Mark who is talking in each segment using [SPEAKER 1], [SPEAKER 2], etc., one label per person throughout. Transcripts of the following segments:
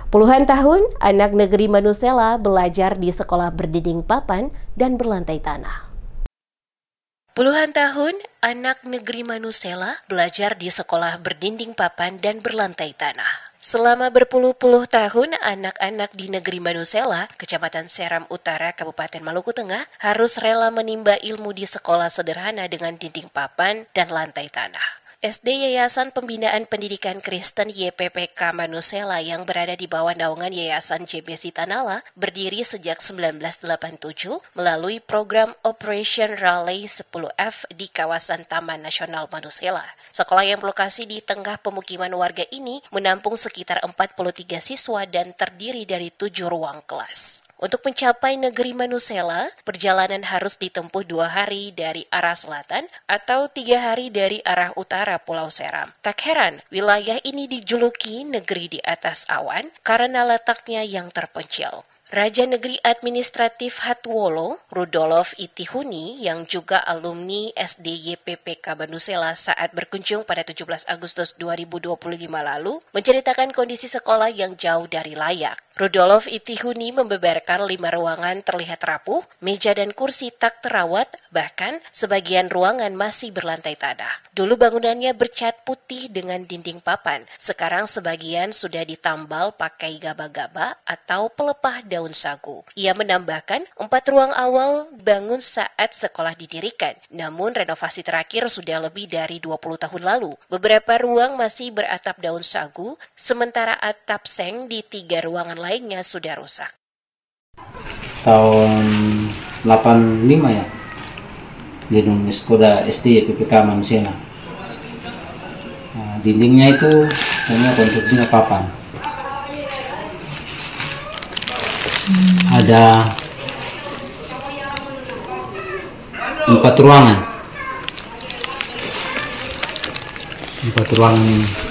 [SPEAKER 1] Puluhan tahun, anak negeri Manusela belajar di sekolah berdinding papan dan berlantai tanah. Puluhan tahun, anak negeri Manusela belajar di sekolah berdinding papan dan berlantai tanah. Selama berpuluh-puluh tahun, anak-anak di negeri Manusela, Kecamatan Seram Utara, Kabupaten Maluku Tengah, harus rela menimba ilmu di sekolah sederhana dengan dinding papan dan lantai tanah. SD Yayasan Pembinaan Pendidikan Kristen YPPK Manusela yang berada di bawah naungan Yayasan JBC Tanala berdiri sejak 1987 melalui program Operation Raleigh 10F di kawasan Taman Nasional Manusela. Sekolah yang berlokasi di tengah pemukiman warga ini menampung sekitar 43 siswa dan terdiri dari 7 ruang kelas. Untuk mencapai negeri Manusela, perjalanan harus ditempuh 2 hari dari arah selatan atau 3 hari dari arah utara Pulau Seram. Tak heran, wilayah ini dijuluki negeri di atas awan karena letaknya yang terpencil. Raja Negeri Administratif Hatwolo, Rudolf Itihuni, yang juga alumni SD YPPK Manusela saat berkunjung pada 17 Agustus 2025 lalu, menceritakan kondisi sekolah yang jauh dari layak. Rudolf Itihuni membeberkan 5 ruangan terlihat rapuh, meja dan kursi tak terawat, bahkan sebagian ruangan masih berlantai tanah. Dulu bangunannya bercat putih dengan dinding papan, sekarang sebagian sudah ditambal pakai gaba-gaba atau pelepah daun sagu. Ia menambahkan 4 ruang awal bangun saat sekolah didirikan, namun renovasi terakhir sudah lebih dari 20 tahun lalu. Beberapa ruang masih beratap daun sagu, sementara atap seng di 3 ruangan lainnya sudah rusak.
[SPEAKER 2] Tahun 85 ya, gedung sekolah SD YPPK Manusela. Nah, dindingnya itu hanya konstruksinya papan. Ada 4 ruangan. 4 ruangan ini.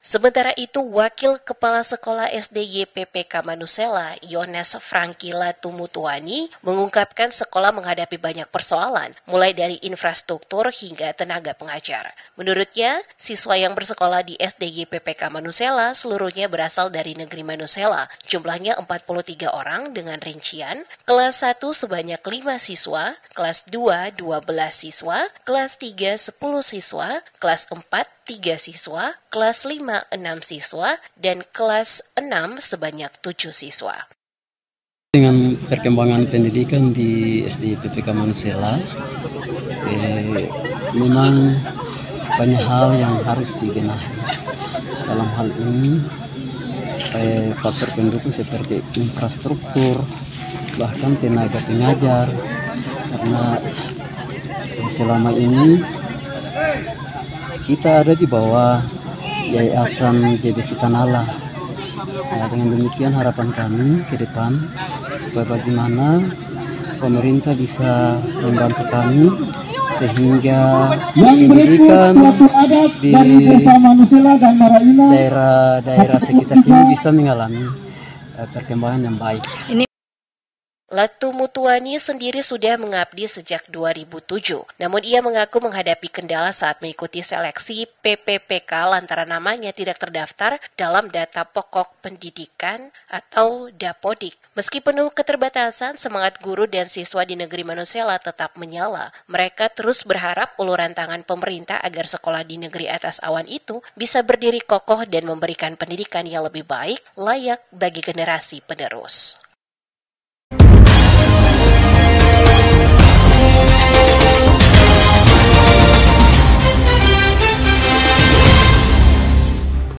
[SPEAKER 1] Sementara itu, Wakil Kepala Sekolah SD YPPK Manusela, Yones Frankila Tumutuani, mengungkapkan sekolah menghadapi banyak persoalan, mulai dari infrastruktur hingga tenaga pengajar. Menurutnya, siswa yang bersekolah di SD YPPK Manusela seluruhnya berasal dari negeri Manusela. Jumlahnya 43 orang dengan rincian, kelas 1 sebanyak 5 siswa, kelas 2 12 siswa, kelas 3 10 siswa, kelas 4 3 siswa, kelas 5 6 siswa, dan kelas 6 sebanyak 7 siswa.
[SPEAKER 3] Dengan perkembangan pendidikan di SD YPPK Manusela, memang banyak hal yang harus dibenahi. Dalam hal ini, faktor pendukung seperti infrastruktur, bahkan tenaga pengajar, karena selama ini kita ada di bawah Yayasan JBC Tanala. Nah, dengan demikian harapan kami ke depan supaya bagaimana pemerintah bisa membantu kami sehingga pendidikan di daerah-daerah sekitar sini bisa mengalami perkembangan yang baik.
[SPEAKER 1] Latu Mutuani sendiri sudah mengabdi sejak 2007, namun ia mengaku menghadapi kendala saat mengikuti seleksi PPPK lantaran namanya tidak terdaftar dalam data pokok pendidikan atau Dapodik. Meski penuh keterbatasan, semangat guru dan siswa di negeri Manusela tetap menyala. Mereka terus berharap uluran tangan pemerintah agar sekolah di negeri atas awan itu bisa berdiri kokoh dan memberikan pendidikan yang lebih baik, layak bagi generasi penerus.